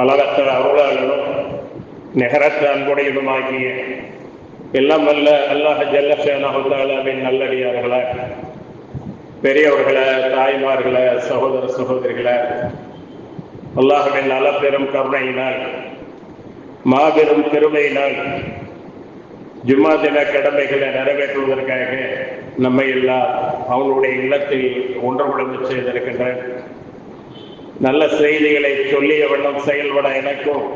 அளவற்ற அருளாளனும் நிகரற்ற அன்புடையதுமாகிய எல்லாம் வல்ல அல்லாஹ் ஜல்ல ஷானஹு தஆலாவின் நல்லடியார்களே, பெரியவர்களே, தாய்மார்களே, சகோதர சகோதரிகளே, அல்லாஹ்வின் நலப்பெரும் கருணையினால், மாபெரும் கிருபையினால் ஜும்மா தின கடமைகளை நிறைவேற்றுவதற்காக நம்மை எல்லாம் அவங்களுடைய இல்லத்தில் ஒன்றுபட செய்திருக்கின்ற நல்ல செய்திகளை சொல்லிய வண்ணம் செயல்பட எனக்கும்,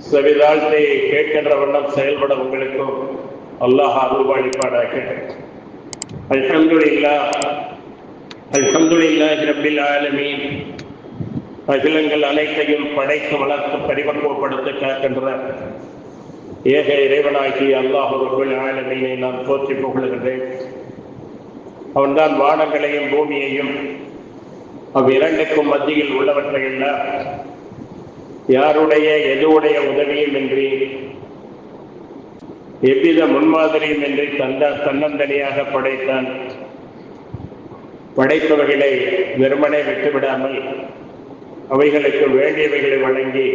செவிதாழ்த்தை கேட்கின்ற வண்ணம் செயல்பட உங்களுக்கும் அல்லாஹ் அருள்வாளிப்பாடாக. அல்ஹம்துலில்லாஹ், அல்ஹம்துலில்லாஹி ரப்பில் ஆலமீன். அகிலங்கள் அனைத்தையும் படைத்து வளர்த்து பரிபக்குவப்படுத்தி காக்கின்ற ஏக இறைவனாகி அல்லாஹ் ரப்பில் ஆலமீனை நான் போற்றி புகழுகின்றேன். அவன்தான் வானங்களையும் பூமியையும் அவ்விரண்டுக்கும் மத்தியில் உள்ளவற்றையெல்லாம் யாருடைய எதுவுடைய உதவியும் இன்றி, எவ்வித முன்மாதிரியும் இன்றி தன்னந்தனியாக படைத்தான். படைத்தவர்களை வெறுமனே விட்டுவிடாமல் அவைகளுக்கு வேண்டியவைகளை வழங்கி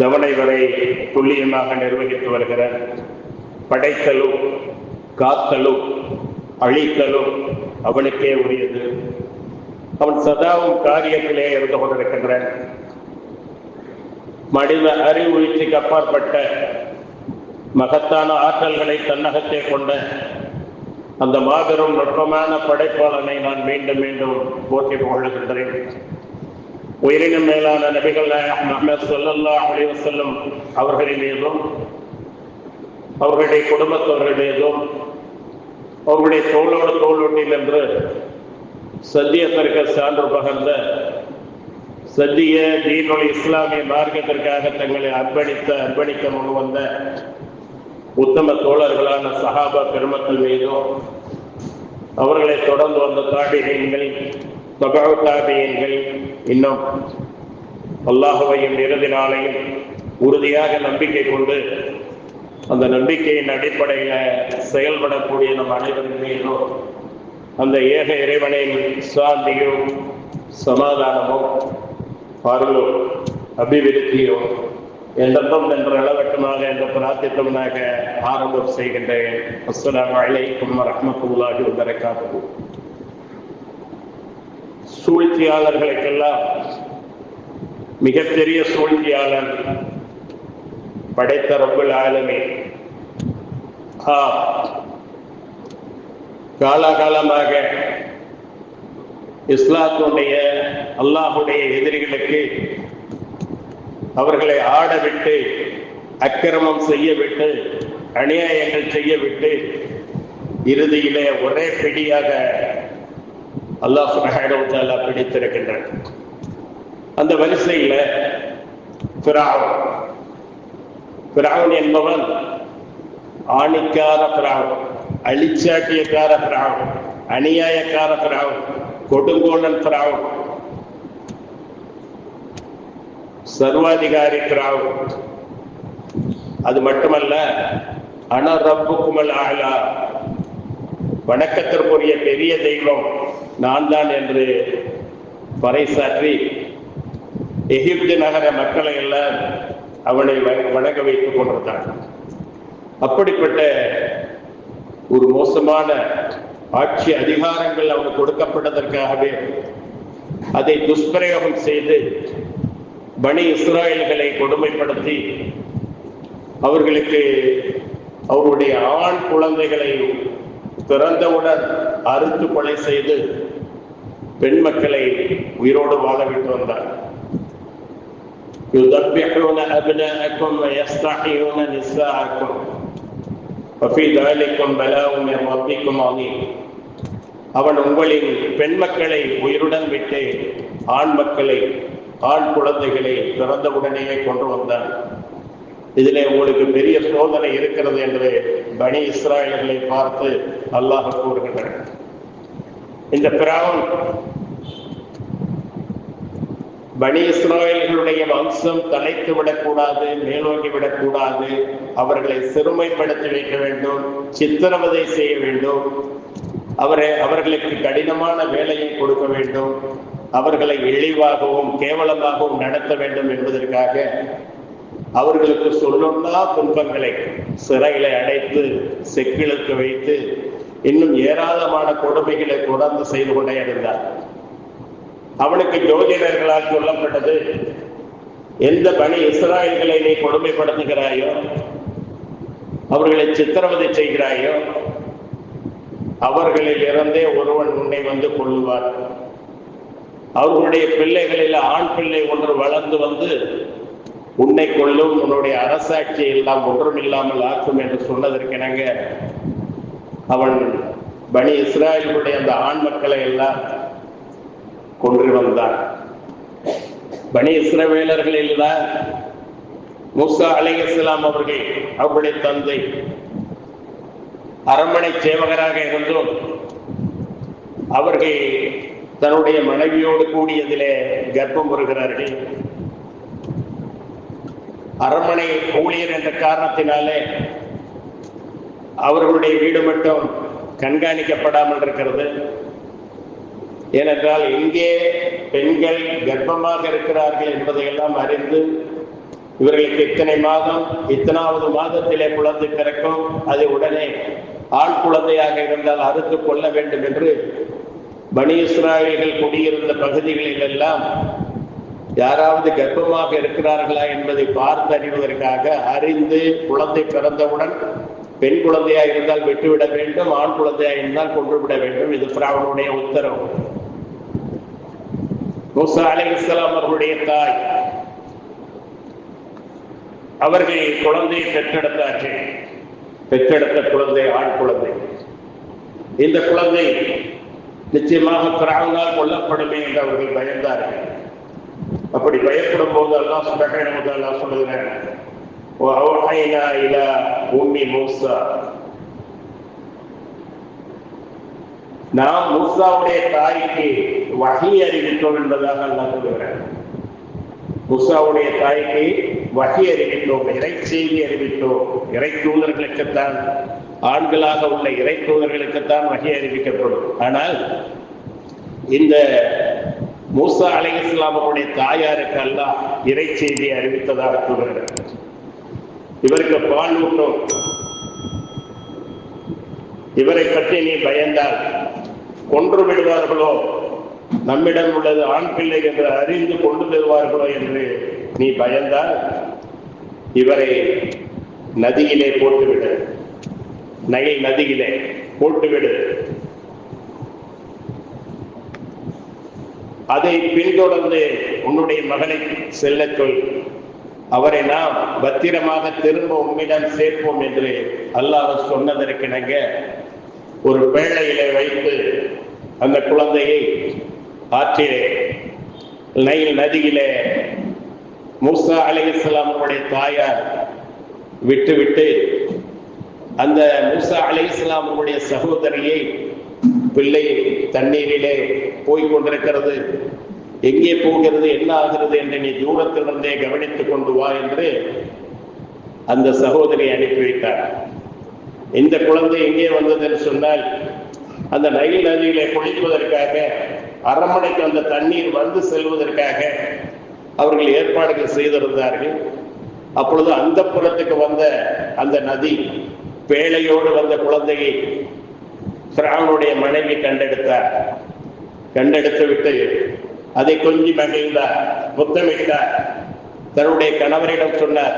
தவணை வரை துல்லியமாக நிர்வகித்து வருகிறார். படைத்தலும் காத்தலும் அழித்தலும் அவனுக்கே உரியது. அவன் சதாவும் காரியத்திலே இருந்து கொண்டிருக்கின்றான். மனித அறிவுறுத்திக்கு அப்பாற்பட்ட மகத்தான ஆற்றல்களை தன்னகத்தை கொண்ட அந்த மாபெரும் நுட்பமான படைப்பாளனை நான் மீண்டும் மீண்டும் போற்றி புகழுகின்றேன். உயிரினும் மேலான நபிகள் முஹம்மது ஸல்லல்லாஹு அலைஹி வஸல்லம் அவர்களின் மீதும், அவர்களுடைய குடும்பத்தவர்கள் மீதும், அவர்களுடைய தோளோடு தோளொட்டில் என்று சத்தியத்திற்கு சான்று பகர்ந்த சத்திய தீனுல் இஸ்லாமிய மார்க்கத்திற்காக தங்களை அர்ப்பணிக்க முன்வந்த உத்தம தோழர்களான சஹாபா பெருமக்கள் மீதும், அவர்களை தொடர்ந்து வந்த தாபிஈன்கள், தபஉ தாபிஈன்கள், இன்னும் அல்லாஹ்வையும் இறுதி நாளையும் உறுதியாக நம்பிக்கை கொண்டு அந்த நம்பிக்கையின் அடிப்படையில் செயல்படக்கூடிய நம் அனைவரின் மீதும் அந்த ஏக இறைவனின் சாந்தியும் சமாதானமும் அருளும் அபிவிருத்தியும் என்றும் என்ற அளவட்டமாக என்று பிரார்த்தித்தவனாக ஆரம்பம் செய்கின்றேன். அஸ்ஸலாமு அலைக்கும் வரஹ்மத்துல்லாஹி வபரகாத்துஹு. சூழ்ச்சியாளர்களுக்கெல்லாம் மிகப்பெரிய சூழ்ச்சியாளன் படைத்த ரப்புல் ஆலமீன். காலகாலமாக இஸ்லாத்துடைய அல்லாஹுடைய எதிரிகளுக்கு அவர்களை ஆடவிட்டு, அக்கிரமம் செய்ய விட்டு, அநியாயங்கள் செய்ய விட்டு, இறுதியிலே ஒரே பிடியாக அல்லாஹ் சுப்ஹானஹு வ தஆலா பிடித்திருக்கின்றார். அந்த வரிசையில் ஃபிரௌன் என்பவன் ஆணிக்கார ஃபிரௌன், அழிச்சாட்டியக்கார ஃபிரௌன், அநியாயக்கார ஃபிரௌன், கொடுங்கோலன் ஃபிரௌன், சர்வாதிகாரி ஃபிரௌன். அது மட்டுமல்ல, அன ரப்புக்குமல் ஆலா, வணக்கத்திற்குரிய பெரிய தெய்வம் நான் தான் என்று பறைசாற்றி எகிப்து நகர மக்களை எல்லாம் அவனை வணங்க வைத்துக் கொண்டிருந்தான். அப்படிப்பட்ட ஒரு மோசமான ஆட்சி அதிகாரங்கள் அவனுக்கு கொடுக்கப்பட்டதற்காகவே அதை துஷ்பிரயோகம் செய்து பனி இஸ்ராயல்களை கொடுமைப்படுத்தி அவர்களுக்கு அவருடைய ஆண் குழந்தைகளை பிறந்தவுடன் அறுத்து கொலை செய்து பெண் மக்களை உயிரோடு வாழ விட்டு வந்தார். يذبحون أبناءكم ويستحيون نساءكم وفي ذلكم بلاء من ربكم عظيم. அவன் உங்களின் பெண் மக்களை உயிருடன் விட்டு ஆண் மக்களை, ஆண் குழந்தைகளை பிறந்தவுடனேயே கொண்டு வந்தான். இதிலே உங்களுக்கு பெரிய சோதனை இருக்கிறது என்று பனி இஸ்ராயல்களை பார்த்து அல்லாஹ் கூறுகின்றான். இந்த ஃபிரௌன் பனி இஸ்ராயல்களுடைய வம்சம் தலைத்து விடக்கூடாது, மேலோங்கி விடக்கூடாது, அவர்களை சிறுமைப்படுத்தி வைக்க வேண்டும், சித்திரவதை செய்ய வேண்டும், அவர்களுக்கு கடினமான வேலையை கொடுக்க வேண்டும், அவர்களை இழிவாகவும் கேவலமாகவும் நடத்த வேண்டும் என்பதற்காக அவர்களுக்கு சொல்லொன்னா துன்பங்களை சிறைகளை அடைத்து செக்கிழுத்து வைத்து இன்னும் ஏராளமான கொடுமைகளை தொடர்ந்து செய்து கொண்டே இருந்தார். அவனுக்கு ஜோதிடர்களால் சொல்லப்பட்டது, எந்த பனி இஸ்ராயல்களை நீ கொடுமைப்படுத்துகிறாயோ, அவர்களை சித்திரவதை செய்கிறாயோ, அவர்களில் இருந்தே ஒருவன் உன்னை வந்து கொள்ளுவார். அவர்களுடைய பிள்ளைகளில் ஆண் பிள்ளை ஒன்று வளர்ந்து வந்து உன்னை கொள்ளும், உன்னுடைய அரசாட்சி எல்லாம் ஒன்றும் இல்லாமல் ஆக்கும் என்று சொன்னதற்கெனங்க அவன் பனி இஸ்ராயலுடைய அந்த ஆண் மக்களை எல்லாம் கொன்று வந்தான். பனி இஸ்ரவேலர்களில் தான் மூசா அலைஹிஸ்ஸலாம் அவர்கள் அவருடைய தந்தை அரண்மனை சேவகராக இருந்தும் அவர்கள் தன்னுடைய மனைவியோடு கூடியதிலே கர்ப்பம் வருகிறார்கள். அரண்மனை ஊழியர் என்ற காரணத்தினாலே அவர்களுடைய வீடு மட்டும் கண்காணிக்கப்படாமல் இருக்கிறது. ஏனென்றால் எங்கே பெண்கள் கர்ப்பமாக இருக்கிறார்கள் என்பதையெல்லாம் அறிந்து இவர்களுக்கு இத்தனை மாதம், இத்தனாவது மாதத்திலே குழந்தை பிறக்கும், அதை உடனே ஆண் குழந்தையாக இருந்தால் அறுத்து கொள்ள வேண்டும் என்று பனி இஸ்ராயல்கள் குடியிருந்த பகுதிகளில் எல்லாம் யாராவது கர்ப்பமாக இருக்கிறார்களா என்பதை பார்த்து அறிவதற்காக அறிந்து குழந்தை பிறந்தவுடன் பெண் குழந்தையா இருந்தால் விட்டுவிட வேண்டும், ஆண் குழந்தையா இருந்தால் கொன்றுவிட வேண்டும். இது ஃபிரௌனுடைய உத்தரவு. மூசா அலைஹிஸ்ஸலாம் அவர்களுடைய தாய் அவர்கள் குழந்தையை பெற்றெடுத்தார்கள். பெற்றெடுத்த குழந்தை ஆண் குழந்தை. இந்த குழந்தை நிச்சயமாக ஃபிரௌனால் கொல்லப்படுமே என்று அவர்கள் பயந்தார்கள். அப்படி பயப்படும் போது அல்லாஹ் சுப்ஹானஹு வ தஆலா சொல்கிறார், வஅவ்ஹைனா இலா உம்மி மூசா, நாம் மூசாவுடைய தாய்க்கு வஹி அறிவித்தோம் என்பதாக அல்லாஹ் சொல்கிறார். மூசாவுடைய தாய்க்கு வஹி அறிவித்தோம், இறை செய்தி அறிவித்தோம். இறை தூதர்களுக்குத்தான், ஆண்களாக உள்ள இறை தூதர்களுக்குத்தான் வஹி அறிவிக்கப்படும். ஆனால் இந்த மூசா அலைஹிஸ்ஸலாம் அவருடைய தாயாருக்கு அல்லாஹ் இறை செய்தியை அறிவித்ததாக சொல்கிறார். இவருக்கு பால் ஊட்டும், இவரை பற்றி நீ பயந்தால் கொன்று விடுவார்களோ, நம்மிடம் உள்ளது ஆண் பிள்ளை என்று அறிந்து கொண்டு விடுவார்களோ என்று நீ பயந்தால் இவரை நதியிலே போட்டுவிடு, நைல் நதியிலே போட்டுவிடு. அதை பின்தொடர்ந்து உன்னுடைய மகனை செல்ல சொல், அவரை நாம் பத்திரமாக திரும்ப உம்மிடம் சேர்ப்போம் என்று அல்லாஹ் சொன்னதற்கிணங்க ஒரு பேழையிலே வைத்து அந்த குழந்தையை ஆற்றிலே நைல் நதியிலே மூசா அலைஹிஸ்ஸலாம் அவருடைய தாயார் விட்டுவிட்டு அந்த மூசா அலைஹிஸ்ஸலாம் அவருடைய சகோதரியை, பிள்ளை தண்ணீரிலே போய்கொண்டிருக்கிறது, எங்கே போகிறது, என்ன ஆகிறது என்று நீ தூரத்திலிருந்தே கவனித்துக் கொண்டு வா என்று அந்த சகோதரியை அனுப்பி வைத்தார். இந்த குழந்தை எங்கே வந்தது என்று சொன்னால், அந்த நைல் நதியிலே குளிப்பதற்காக, அரண்மனைக்கு அந்த தண்ணீர் வந்து செல்வதற்காக அவர்கள் ஏற்பாடுகள் செய்திருந்தார்கள். அப்பொழுது அந்த புறத்துக்கு வந்த அந்த நதி பேழையோடு வந்த குழந்தையை ஃபிரௌனுடைய மனைவி கண்டெடுத்தார். கண்டெடுத்து விட்டு அதை கொஞ்சி மகிழ்ந்தார், முத்தமிட்டார். தன்னுடைய கணவரிடம் சொன்னார்,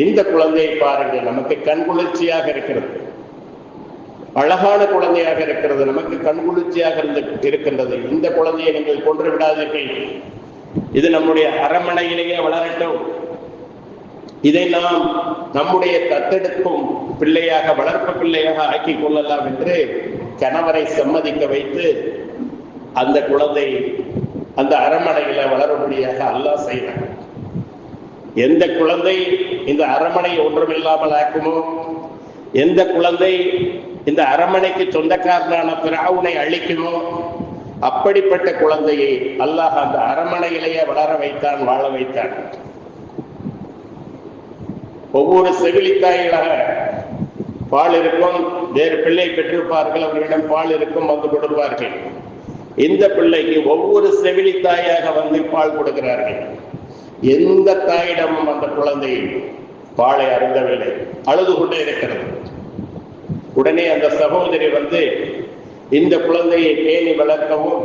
இந்த குழந்தையை பாருங்கள், நமக்கு கண்குளிர்ச்சியாக இருக்கிறது, அழகான குழந்தையாக இருக்கிறது, நமக்கு கண்குளிர்ச்சியாக இருக்கின்றது. இந்த குழந்தையை நீங்கள் கொன்று விடாதீர்கள், இது நம்முடைய அரண்மனையிலேயே வளரட்டும், இதை நாம் நம்முடைய தத்தெடுக்கும் பிள்ளையாக, வளர்ப்பு பிள்ளையாக ஆக்கி கொள்ளலாம் என்று கணவரை சம்மதிக்க வைத்து அந்த குழந்தை அந்த அரண்மனையில வளரும்படியாக அல்லாஹ் செய்தார். எந்த குழந்தை இந்த அரண்மனை ஒன்றுமில்லாமல் ஆக்குமோ, எந்த குழந்தை இந்த அரண்மனைக்கு சொந்தக்காரனான ஃபிரௌனை அழிக்குமோ, அப்படிப்பட்ட குழந்தையை அல்லாஹ் அந்த அரண்மனையிலேயே வளர வைத்தான், வாழ வைத்தான். ஒவ்வொரு செவிலித்தாயாக பால் இருக்கும், வேறு பிள்ளை பெற்றிருப்பார்கள், அவர்களிடம் பால் இருக்கும், வந்து கொடுப்பார்கள். இந்த பிள்ளைக்கு ஒவ்வொரு செவிலி தாயாக வந்து பால் கொடுக்கிறார்கள். எந்த தாயிடமும் அந்த குழந்தை பாலை அருந்தவில்லை, அழுது கொண்டே இருக்கிறது. உடனே அந்த சகோதரி வந்து இந்த குழந்தையை பேணி வளர்க்கவும்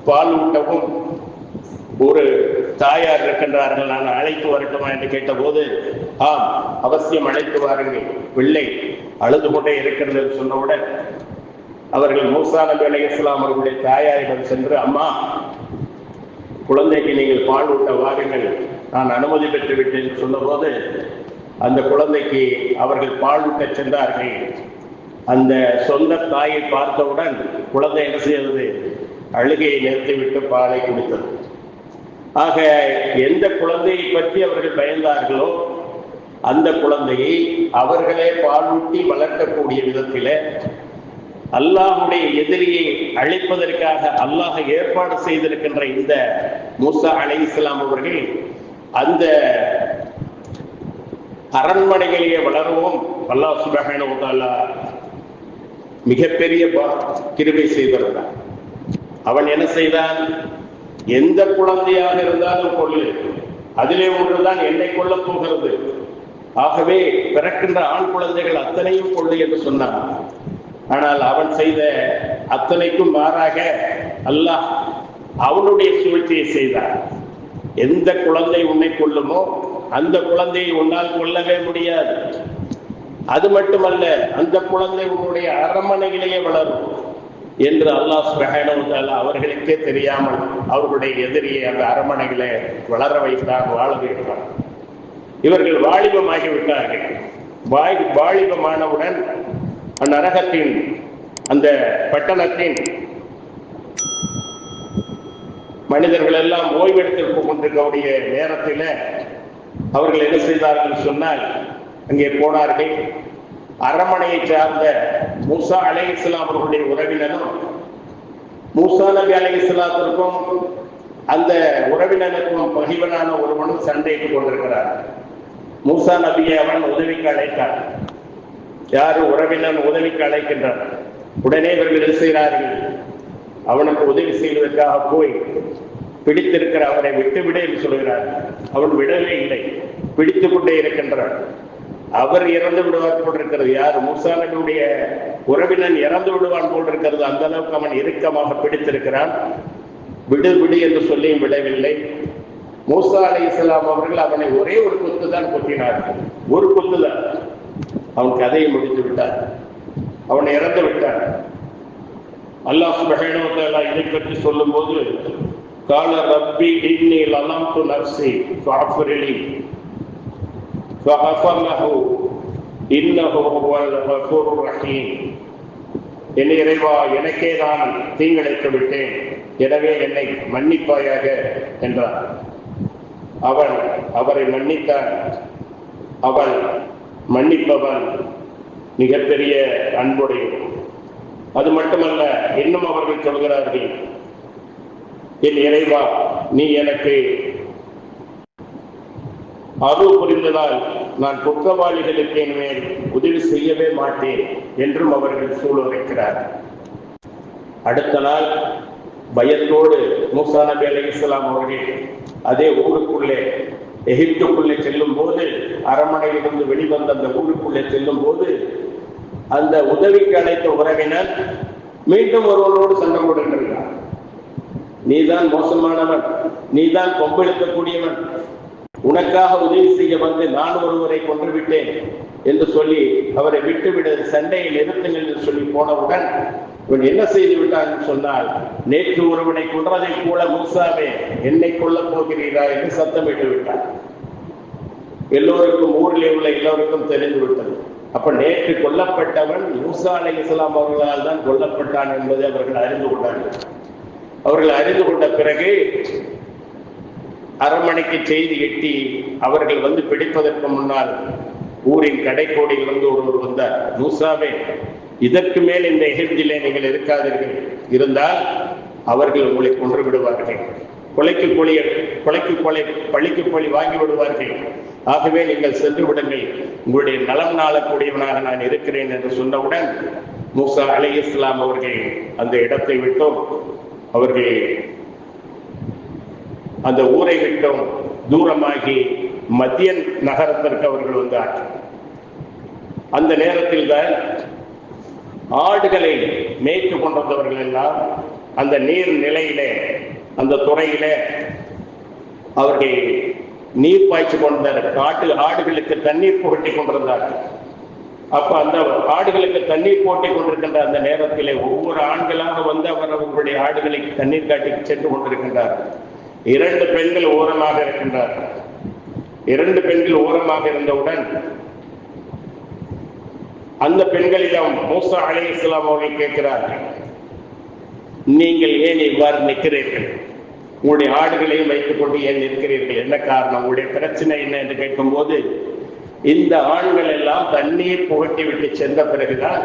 பால் ஊட்டவும் ஒரு தாயார் இருக்கின்றார்கள், நான் அழைத்து வரட்டுமா என்று கேட்டபோது, ஆம் அவசியம் அழைத்து வாருங்கள், பிள்ளை அழுது கொண்டே இருக்கிறது என்று சொன்னவுடன் அவர்கள் மூசா நபி அலைஹிஸ்ஸலாம் அவர்களுடைய தாயாரிடம் சென்று, அம்மா குழந்தைக்கு நீங்கள் பால் ஊட்ட வாருங்கள், நான் அனுமதி பெற்று விட்டேன் என்று சொன்னபோது அந்த குழந்தைக்கு அவர்கள் பால் ஊட்ட சென்றார்கள். அந்த சொந்த தாயை பார்த்தவுடன் குழந்தை என்ன செய்தது? அழுகையை நிறுத்திவிட்டு பாலை குடித்தது. ஆக எந்த குழந்தையை பற்றி அவர்கள் பயந்தார்களோ அந்த குழந்தையை அவர்களே பாலூட்டி வளர்க்கக்கூடிய விதத்தில அல்லாஹுடைய எதிரியை அழைப்பதற்காக அல்லாஹ் ஏற்பாடு செய்திருக்கின்ற இந்த மூசா அலைஹிஸ்ஸலாம் அவர்கள் அந்த அரண்மனைகளிலே வளரவும் அல்லாஹ் சுப்ஹானஹு வ தஆலா மிகப்பெரிய கிருபை செய்திருந்தான். அவன் என்ன செய்தான்? எந்த குழந்தையாக இருந்தாலும் கொள்ளு, அதிலே ஒன்றுதான் என்னை கொல்லப் போகிறது, ஆகவே பிறக்கின்ற ஆண் குழந்தைகள் அத்தனையும் கொள்ளு என்று சொன்னான். ஆனால் அவன் செய்த அத்தனைக்கும் மாறாக அல்லாஹ் அவனுடைய சூழ்ச்சியை செய்தான். எந்த குழந்தை உன்னை கொல்லுமோ அந்த குழந்தையை உன்னால் கொல்லவே முடியாது. அது மட்டுமல்ல, அந்த குழந்தை உன்னுடைய அரண்மனையிலேயே வளரும் என்று அல்லாஹ் சுப்ஹானஹு வ தஆலா அவர்களுக்கே தெரியாமல் அவர்களுடைய எதிரியை அந்த அரண்மனைகளை வளர வைத்தார், வாழ வைத்தார். இவர்கள் வாலிபமாகிவிட்டார்கள். வாலிபமானவுடன் அந்நரகத்தின் அந்த பட்டணத்தின் மனிதர்கள் எல்லாம் ஓய்வெடுத்து கொண்டிருக்கக்கூடிய நேரத்தில் அவர்கள் என்ன செய்தார்கள் சொன்னால், அங்கே போனார்கள். அரண்மனையை சார்ந்த மூசா அலைஹிஸ்ஸலாம் அவர்களுடைய உறவினரும் மூசா நபி அலைஹிஸ்ஸலாத்திற்கும் அந்த உறவினருக்கும் பகிவனான ஒருவனும் சண்டையிட்டுக் கொண்டிருக்கிறார். மூசா நபியை அவன் உதவிக்கு அழைத்தார். யாரு? உறவினன் உதவிக்கு அழைக்கின்றார். உடனே இவர்கள் என்ன செய்கிறார்கள்? அவனுக்கு உதவி செய்வதற்காக போய் பிடித்திருக்கிற அவனை விட்டுவிட என்று சொல்கிறார். அவன் விடவே இல்லை, பிடித்துக் கொண்டே இருக்கின்றான். அவர் இறந்து விடுவார் போல் இருக்கிறது. யார்? மூசா நபியுடைய உறவினன் இறந்து விடுவான் போல் இருக்கிறது. அந்த அளவுக்கு அவன் இறுக்கமாக பிடித்திருக்கிறான். விடு விடு என்று சொல்லியும் விடவில்லை. மூசா அலைஹிஸ்ஸலாம் அவர்கள் அவனை ஒரே ஒரு குத்து தான் குத்தினார்கள். ஒரு குத்து தான். அவன் கதையை முடித்து விட்டார். அவன் இறந்து விட்டான். அல்லாஹ் சுப்ஹானஹு வ தஆலா இதை பற்றி சொல்லும் போது, கால ரப்பி இன்னி லலம்து நஃப்ஸி ஃபஅஃபிர்லி ஃபஅஃபர் லஹு இன்னஹு ஹுவல் கஃபூருர் ரஹீம். என் இறைவா, எனக்கே நான் தீங்கிழைத்து விட்டேன், எனவே என்னை மன்னிப்பாயாக என்றார். அவன் அவரை மன்னித்தான். அவன் மன்னிப்பவன், மிகப்பெரிய அன்புடையவன். அது மட்டுமல்ல, இன்னும் அவர்கள் சொல்கிறார்கள், என் இறைவா, நீ எனக்கு அருள் புரிந்ததால் நான் குற்றவாளிகளுக்கு மேல் உதவி செய்யவே மாட்டேன் என்றும் அவர்கள் சூளுரைக்கிறார். அடுத்த நாள் பயத்தோடு மூசா நபி அலைஹிஸ்ஸலாம் அவர்கள் அதே ஊருக்குள்ளே, எகிப்துக்குள்ளே செல்லும் போது, அரண்மனையிலிருந்து வெளிவந்த அந்த ஊருக்குள்ளே செல்லும் போது, அந்த உதவிக்கு அழைத்த உறவினர் மீண்டும் ஒருவரோடு சண்டை போடுகின்றார். நீதான் மோசமானவன், நீதான் கொம்பெழுக்கக்கூடியவன், உனக்காக உதவி செய்ய வந்து நான் ஒருவரை கொன்றுவிட்டேன் என்று சொல்லி அவரை விட்டுவிட, சண்டையை நிறுத்துங்கள் என்று சொல்லி போனவுடன் இவன் என்ன செய்து விட்டான் என்று சொன்னால், நேற்று ஒருவனை கொன்றதை போல மூசாவே என்னை கொல்லப் போகிறீரா என்று சத்தமிட்டு விட்டான். எல்லோருக்கும், ஊரில் உள்ள எல்லோருக்கும் தெரிந்து விட்டது. அப்ப நேற்று கொல்லப்பட்டவன் மூசா அலைஹிஸ்ஸலாம் அவர்களால் தான் கொல்லப்பட்டான் என்பதை அவர்கள் அறிந்து கொண்டார்கள். அவர்கள் அறிந்து கொண்ட பிறகு அரண்மனைக்கு செய்தி எட்டி அவர்கள் வந்து பிடிப்பதற்கு முன்னால் ஊரின் கடைக்கோடியில் வந்து ஒருவர் வந்தார். மூசாவே, இதற்கு மேல் இந்த எகிப்திலே நீங்கள் இருக்காதீர்கள், இருந்தால் அவர்கள் உங்களை கொன்று விடுவார்கள், கொலைக்கு கொலை பழிக்கு பழி வாங்கி விடுவார்கள், ஆகவே நீங்கள் சென்று விடுங்கள், உங்களுடைய நலம் நாளக்கூடியவனாக நான் இருக்கிறேன் என்று சொன்னவுடன் மூசா அலைஹிஸ்ஸலாம் அவர்கள் அந்த இடத்தை விட்டோம் அவர்கள் அந்த ஊரை விட்டும் தூரமாகி மத்தியன் நகரத்திற்கு அவர்கள் வந்தார்கள். அந்த நேரத்தில் தான் ஆடுகளை மேய்த்து கொண்டிருந்தவர்கள் எல்லாம் அந்த நீர் நிலையிலே, அந்த துறையிலே அவர்கள் நீர் பாய்ச்சி கொண்ட ஆடுகளுக்கு தண்ணீர் புகட்டி கொண்டிருந்தார்கள். அப்ப அந்த ஆடுகளுக்கு தண்ணீர் போட்டி கொண்டிருக்கின்ற அந்த நேரத்திலே ஒவ்வொரு ஆண்களாக வந்து அவர்களுடைய ஆடுகளுக்கு தண்ணீர் காட்டி சென்று கொண்டிருக்கின்றார்கள். 2 பெண்கள் ஓரமாக இருக்கின்றார்கள். 2 பெண்கள் ஓரமாக இருந்தவுடன் அந்த பெண்களிடம் மூசா அலைஹிஸ்ஸலாம் அவர்கள் கேட்கிறார்கள், நீங்கள் ஏன் இவ்வாறு நிற்கிறீர்கள்? உங்களுடைய ஆடுகளையும் வைத்துக் கொண்டு ஏன் நிற்கிறீர்கள்? என்ன காரணம்? உங்களுடைய பிரச்சனை என்ன என்று கேட்கும்போது, இந்த ஆண்கள் எல்லாம் தண்ணீர் புகட்டி விட்டு சென்ற பிறகுதான்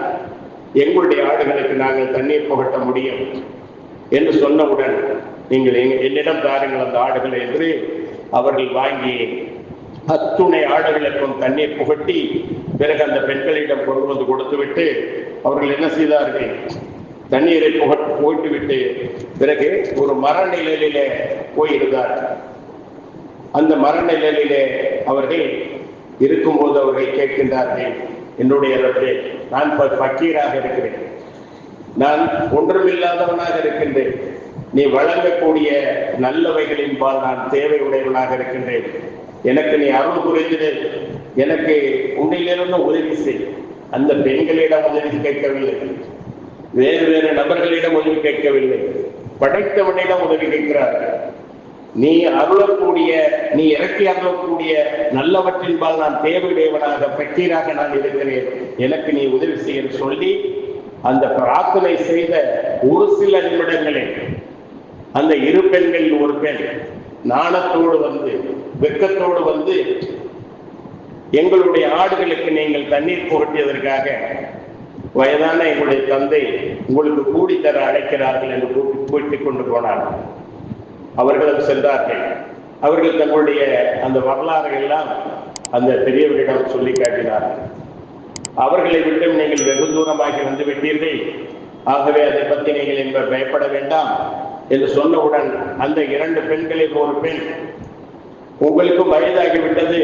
எங்களுடைய ஆடுகளுக்கு நாங்கள் தண்ணீர் புகட்ட முடியும் என்று சொன்னவுடன், நீங்கள் என்னிடம் தாருங்கள் அந்த ஆடுகளை என்று அவர்கள் வாங்கி அத்துணை ஆடுகளுக்கும் தண்ணீர் புகட்டி பிறகு அந்த பெண்களிடம் கொண்டு வந்து கொடுத்துவிட்டு அவர்கள் என்ன செய்தார்கள்? தண்ணீரை புகட்டி விட்டு பிறகு ஒரு மரநிழலிலே போயிருந்தார்கள். அந்த மரநிழலிலே அவர்கள் இருக்கும்போது அவர்கள் கேட்கின்றார்கள், என்னுடைய ரப்பே, நான் பக்கீராக இருக்கிறேன், நான் ஒன்றுமில்லாதவனாக இருக்கின்றேன், நீ வழங்கக்கூடிய நல்லவைகளின்பால் நான் தேவை உடையவனாக இருக்கின்றேன், எனக்கு நீ அருள் புரிந்து எனக்கு உன்னிலிருந்து உதவி செய். அந்த பெண்களிடம் உதவி கேட்கவில்லை, வேறு வேறு நபர்களிடம் உதவி கேட்கவில்லை, படைத்தவனிடம் உதவி கேட்கிறார்கள். நீ அருளக்கூடிய, நீ இறக்கி அருளக்கூடிய நல்லவற்றின்பால் நான் தேவையுடையவனாக பக்கீராக நான் இருக்கிறேன், எனக்கு நீ உதவி செய்ய சொல்லி அந்த பிரார்த்தனை செய்த ஒரு சில நிமிடங்களில் அந்த 2 பெண்களில் ஒரு பெண் நாணத்தோடு வந்து, வெட்கத்தோடு வந்து, எங்களுடைய ஆடுகளுக்கு நீங்கள் தண்ணீர் புகட்டியதற்காக வயதான எங்களுடைய தந்தை உங்களுக்கு கூடித்தர அழைக்கிறார்கள் என்று கூட்டிக் கொண்டு போனார்கள். அவர்களும் சென்றார்கள். அவர்கள் தங்களுடைய அந்த வரலாறு எல்லாம் அந்த பெரியவர்களிடம் சொல்லி காட்டினார்கள். அவர்களை விட்டு நீங்கள் வெகு தூரமாகி வந்து விட்டீர்கள், ஆகவே அதை பற்றி நீங்கள் என்ப பயப்பட வேண்டாம் என்று சொன்னவுடன் அந்த 2 பெண்களில் ஒரு பெண், உங்களுக்கும் வயதாகிவிட்டது,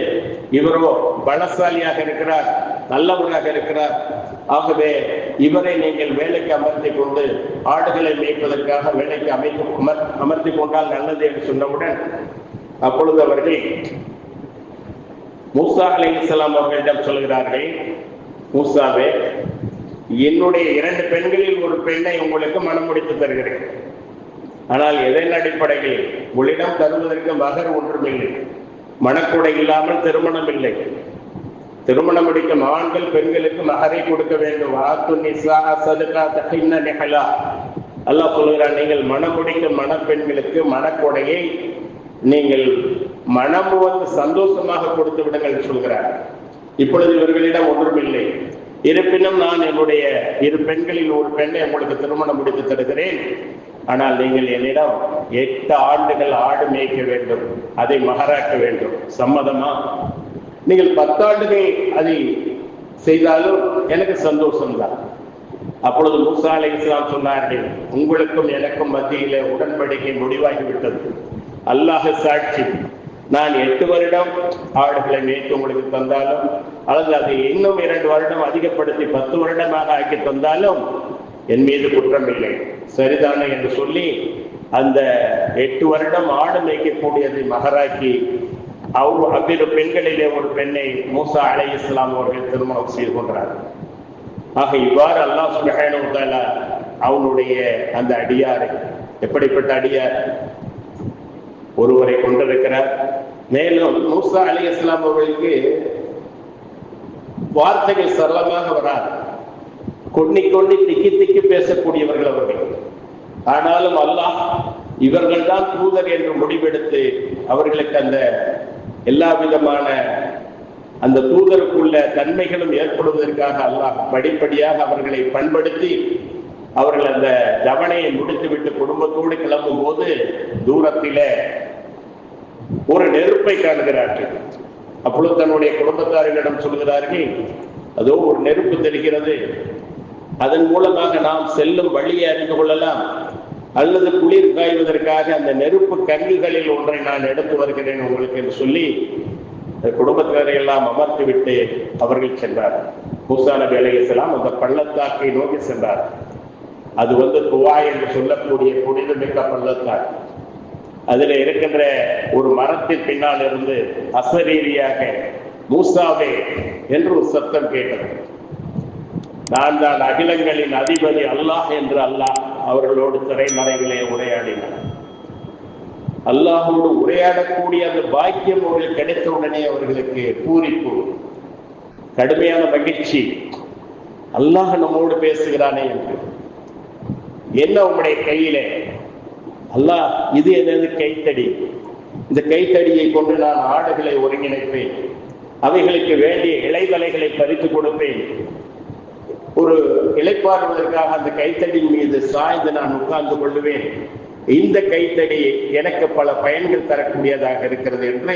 இவரோ பலசாலியாக இருக்கிறார், நல்லவராக இருக்கிறார், ஆகவே இவரை நீங்கள் வேலைக்கு அமர்த்தி கொண்டு ஆடுகளை மேய்ப்பதற்காக வேலைக்கு அமர்த்தி கொண்டால் நல்லது என்று சொன்னவுடன் அப்பொழுது அவர்கள் மூசா அலைஹிஸ்ஸலாம் அவர்களிடம் சொல்கிறார்கள், மூசாவே, என்னுடைய 2 பெண்களில் ஒரு பெண்ணை உங்களுக்கு மனம் முடித்து தருகிறேன். ஆனால் எதன் அடிப்படையில்? உங்களிடம் தருவதற்கு மகர் ஒன்றுமில்லை, மணக்குடை இல்லாமல் திருமணம் இல்லை. திருமணம் முடிக்கும் ஆண்கள் பெண்களுக்கு மகரை கொடுக்க வேண்டும். அல்லாஹ் சொல்கிறான், நீங்கள் மனம் முடிக்கும் மணப்பெண்களுக்கு மணக்கொடையை நீங்கள் மனம் வந்து சந்தோஷமாக கொடுத்து விடுங்கள் சொல்கிறார். இப்பொழுது இவர்களிடம் ஒன்றுமில்லை, இருப்பினும் நான் என்னுடைய 2 பெண்களில் ஒரு பெண்ணை உங்களுக்கு திருமணம் முடித்து தருகிறேன். ஆனால் நீங்கள் என்னிடம் 8 ஆண்டுகள் ஆடு மேய்க்க வேண்டும், அதை மகராக்க வேண்டும், சம்மதமா? நீங்கள் 10 ஆண்டுகள் அதை செய்தாலும் எனக்கு சந்தோஷம்தான். அப்பொழுது மூசா அலைஹிஸ்ஸலாம் சொன்னார்கள், உங்களுக்கும் எனக்கும் மத்தியிலே உடன்படிக்கை முடிவாகிவிட்டது, அல்லாஹ் சாட்சி, நான் 8 வருடம் ஆடுகளை மேய்த்து உங்களுக்கு தந்தாலும், அல்லது அதை இன்னும் 2 வருடம் அதிகப்படுத்தி 10 வருடமாக ஆக்கி தந்தாலும் என் மீது குற்றம் இல்லை, சரிதானே என்று சொல்லி அந்த 8 வருடம் ஆடு மேய்க்கக்கூடியதை மகராக்கி அவ்விரு பெண்களிலே ஒரு பெண்ணை மூசா அலைஹிஸ்ஸலாம் அவர்கள் திருமணம் செய்து கொண்டார்கள். ஆக இவ்வாறு அல்லாஹ் சுப்ஹானஹு வ தஆலா அவனுடைய அந்த அடியாரை, எப்படிப்பட்ட அடியார், ஒருவரை கொண்டிருக்கிறார். மேலும் மூசா அலைஹிஸ்ஸலாம் அவர்களுக்கு வார்த்தைகள் சரளமாக வராது, கொன்னி திக்கி திக்கி பேசக்கூடியவர்கள் அவர்கள். ஆனாலும் அல்லாஹ் இவர்கள் தான் தூதர் என்று முடிவெடுத்து அவர்களுக்கு அந்த எல்லா விதமான அந்த தூதருக்குள்ள தன்மைகளும் ஏற்படுவதற்காக அல்லாஹ் படிப்படியாக அவர்களை பண்படுத்தி அவர்கள் அந்த தவணையை முடித்துவிட்டு குடும்பத்தோடு கிளம்பும் போது தூரத்திலே ஒரு நெருப்பை காணுகிறார்கள். அப்பொழுது தன்னுடைய குடும்பத்தாரிடம் சொல்கிறார்கள், அதோ ஒரு நெருப்பு தெரிகிறது, அதன் மூலமாக நாம் செல்லும் வழியை அறிந்து கொள்ளலாம், அல்லது குளிர் காய்வதற்காக அந்த நெருப்பு கங்குகளில் ஒன்றை நான் எடுத்து வருகிறேன் உங்களுக்கு என்று சொல்லி குடும்பத்தினரை எல்லாம் அமர்த்தி விட்டு அவர்கள் சென்றார். மூசா நபி அலைஹிஸ்ஸலாம் அந்த பள்ளத்தாக்கை நோக்கி சென்றார். அது துவா என்று சொல்லக்கூடிய புனிதமிக்க பள்ளத்தாக்கு. அதில் இருக்கின்ற ஒரு மரத்தின் பின்னால் இருந்து அசரீரியாக மூசாவே என்று ஒரு சத்தம் கேட்டது. நான் தான் அகிலங்களின் அதிபதி அல்லாஹ் என்று அல்லாஹ் அவர்களோடு திரைமறைகளே உரையாடினார். அல்லாஹோடு உரையாடக்கூடிய அந்த பாக்கியம் அவர்களுக்கு கிடைத்த உடனே அவர்களுக்கு பூரிப்பு, கடுமையான மகிழ்ச்சி. அல்லாஹ் நம்மோடு பேசுகிறானே என்று. என்ன உம்முடைய கையிலே? அல்லாஹ், இது எனது கைத்தடி. இந்த கைத்தடியை கொண்டு நான் ஆடுகளை ஒருங்கிணைப்பேன், அவைகளுக்கு வேண்டிய இலைதலைகளை பறித்து கொடுப்பேன். ஒரு இளைப்பாறுவதற்காக அந்த கைத்தடியின் மீது சாய்ந்து நான் உட்கார்ந்து கொள்ளுவேன். இந்த கைத்தடி எனக்கு பல பயன்கள் தரக்கூடியதாக இருக்கிறது என்று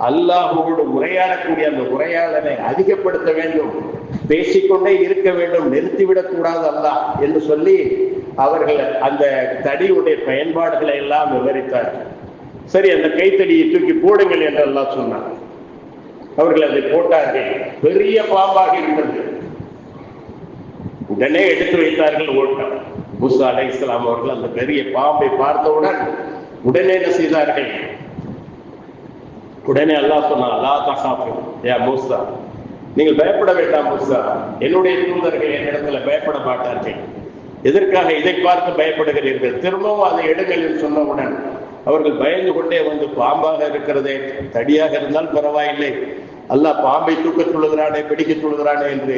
அல்லாஹோடு உரையாடக்கூடிய அந்த உரையாடலை அதிகப்படுத்த வேண்டும், பேசிக்கொண்டே இருக்க வேண்டும், நிறுத்திவிடக் கூடாது அல்லாஹ் என்று சொல்லி அவர்கள் அந்த தடியுடைய பயன்பாடுகளை எல்லாம் விவரித்தார்கள். சரி, அந்த கைத்தடியை தூக்கி போடுங்கள் என்று அல்லாஹ் சொன்னார். அவர்கள் அதை போட்டார்கள். பெரிய பாம்பாக இருந்தது. உடனே எடுத்து வைத்தார்கள், ஓட்டம். மூசா அலைஹிஸ்ஸலாம் அவர்கள் அந்த பெரிய பாம்பை பார்த்தவுடன் உடனே என்ன செய்தார்கள்? உடனே அல்லாஹ் சொன்னார், லா தஹாஃபு யா மூசா, நீங்கள் பயப்பட வேண்டாம் மூசா, என்னுடைய தூதர்கள் என்னிடத்துல பயப்பட மாட்டார்கள். எதற்காக இதை பார்த்து பயப்படுகிறீர்கள்? திரும்பவும் அதை எடுங்கள் என்று சொன்னவுடன் அவர்கள் பயந்து கொண்டே வந்து, பாம்பாக இருக்கிறதே, தடியாக இருந்தால் பரவாயில்லை, அல்லாஹ் பாம்பை தூக்க சொல்லுகிறானே, பிடிக்க சொல்லுகிறானே என்று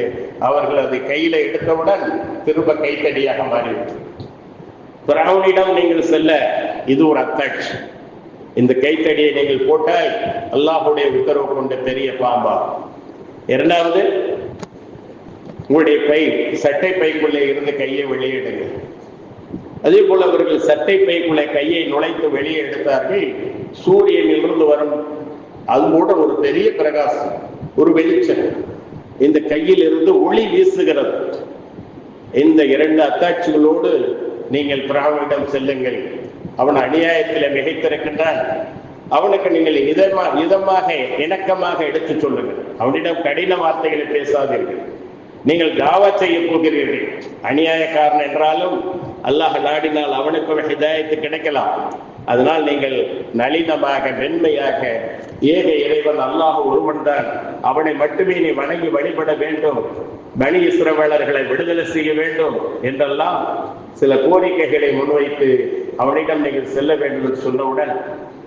அவர்கள் அதை கையில எடுத்தவுடன் திரும்ப கைத்தடியாக மாறிவிட்டது. பிறவுனிடம் நீங்கள் செல்ல, இது ஒரு அத்தாட்சி. இந்த கைத்தடியை நீங்கள் போட்டால் அல்லாஹுடைய உத்தரவு கொண்ட பெரிய பாம்பா. இரண்டாவது, உங்களுடைய பை, சட்டை பைக்குள்ளே இருந்து கையை வெளியிடுங்க. அதே போல அவர்கள் சட்டை பைக்குள்ளே கையை நுழைத்து வெளியே எடுத்தார்கள். சூரியனில் இருந்து வரும் அது கூட ஒரு பெரிய பிரகாசம், ஒரு வெளிச்சம் இந்த கையில் இருந்து ஒளி வீசுகிறது. இந்த இரண்டு அத்தாட்சிகளோடு நீங்கள் பிராவனிடம் செல்லுங்கள். அவன் அநியாயத்தில் மிகைத்திருக்கின்றான். அவனுக்கு நீங்கள் இதமாக இணக்கமாக எடுத்து சொல்லுங்கள். அவனிடம் கடின வார்த்தைகளை பேசாதீர்கள். நீங்கள் தாவா செய்ய போகிறீர்கள். அநியாயக்காரன் என்றாலும் அல்லாஹ் நாடினால் அவனுக்கும் ஹிதாயத்து கிடைக்கலாம். அதனால் நீங்கள் நளினமாக, மென்மையாக, ஏக இறைவன் அல்லாஹ் ஒருவன் தான், அவனை மட்டுமே நீ வணங்கி வழிபட வேண்டும், பனி இஸ்ரவேலர்களை விடுதலை செய்ய வேண்டும் என்றெல்லாம் சில கோரிக்கைகளை முன்வைத்து அவனிடம் நீங்கள் செல்ல வேண்டும் என்று சொன்னவுடன்,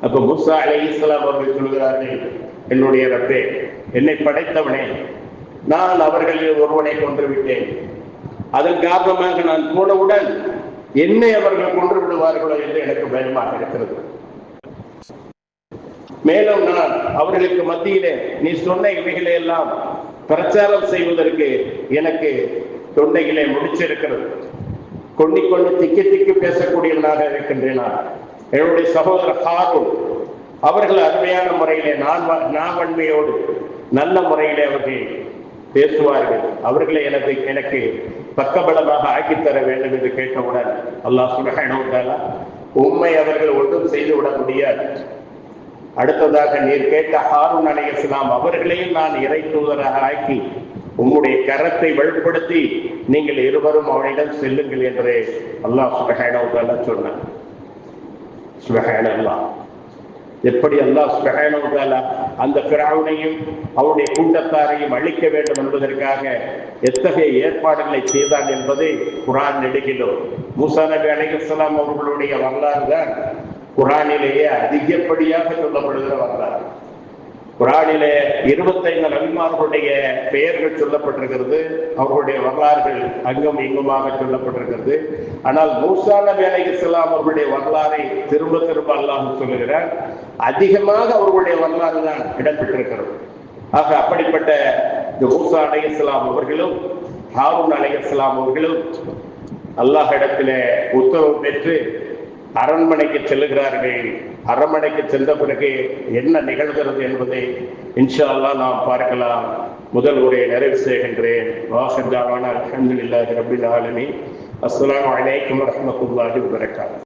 அப்ப மூசா அலைஹிஸ்ஸலாம் அவர்கள் சொல்கிறார்கள், என்னுடைய ரப்பே, என்னை படைத்தவனே, நான் அவர்களில் ஒருவனை கொன்று விட்டேன். அதன் காரணமாக நான் போனவுடன் என்னை அவர்கள் கொன்று விடுவார்களோ என்று எனக்கு பயமாக இருக்கிறது. மேலும் நான் அவர்களுக்கு மத்தியிலே நீ சொன்ன இவைகளை எல்லாம் பிரச்சாரம் செய்வதற்கு எனக்கு தொண்டையிலே முடிச்சிருக்கிறது. கொண்டு திக்கி பேசக்கூடியவனாக இருக்கின்றேன். என்னுடைய சகோதரர் ஹாரூன் அவர்கள் அருமையான முறையிலே நாவன்மையோடு நல்ல முறையிலே அவர்கள் பேசுவார்கள். அவர்களை எனக்கு பக்கபலமாக ஆக்கித்தர வேண்டும் என்று கேட்டவுடன் அல்லாஹ் சுப்ஹானஹு வ தஆலா, உம்மை அவர்கள் ஒன்றும் செய்துவிட முடியாது. அடுத்ததாக நீர் கேட்ட ஹாரூன் அலைஹிஸ்ஸலாம் அவர்களையும் நான் இறை தூதராக ஆக்கி உம்முடைய கரத்தை வலுப்படுத்தி நீங்கள் இருவரும் அவனிடம் செல்லுங்கள் என்று அல்லாஹ் சுப்ஹானஹு வ தஆலா சொன்னார். சுப்ஹானல்லாஹ். எப்படி அல்லாஹ் சுப்ஹானஹு வ தஆலா அந்த ஃபிரௌனையும் அவருடைய கூட்டத்தாரையும் அழிக்க வேண்டும் என்பதற்காக எத்தகைய ஏற்பாடுகளை செய்தான் என்பதை குர்ஆன் நெடுகிலும். மூசா நபி அலைஹிஸ்ஸலாம் அவர்களுடைய வரலாறு தான் குர்ஆனிலேயே அதிகப்படியாக சொல்லப்படுகிற வரலாறு. குர்ஆனிலே 25 நபிமார்களுடைய பெயர்கள் சொல்லப்பட்டிருக்கிறது. அவர்களுடைய வரலாறுகள் அங்கும் இங்குமாக சொல்லப்பட்டிருக்கிறது. ஆனால் மூசா நபி அலைஹிஸ்ஸலாம் அவர்களுடைய வரலாறை திரும்ப திரும்ப அல்லாஹ் சொல்லுகிறார். அதிகமாக அவர்களுடைய வரலாறு தான் இடம்பெற்றிருக்கிறது. ஆக அப்படிப்பட்ட மூசா அலைஹிஸ்ஸலாம் அவர்களும் ஹாரூன் அலைஹிஸ்ஸலாம் அவர்களும் அல்லாஹ் இடத்திலே உத்தரவு பெற்று அரண்மனைக்கு செல்லுகிறார்கள். அரண்மனைக்கு சென்ற பிறகு என்ன நிகழ்கிறது என்பதை இன்ஷா அல்லாஹ் நாம் பார்க்கலாம். முதல் உரையை நிறைவு செய்கின்றேன். வாஹிர் தாவானா அல்ஹம்துலில்லாஹி ரப்பில் ஆலமீன். அஸ்ஸலாமு அலைக்கும் வரஹ்மத்துல்லாஹி வபரகாத்துஹு.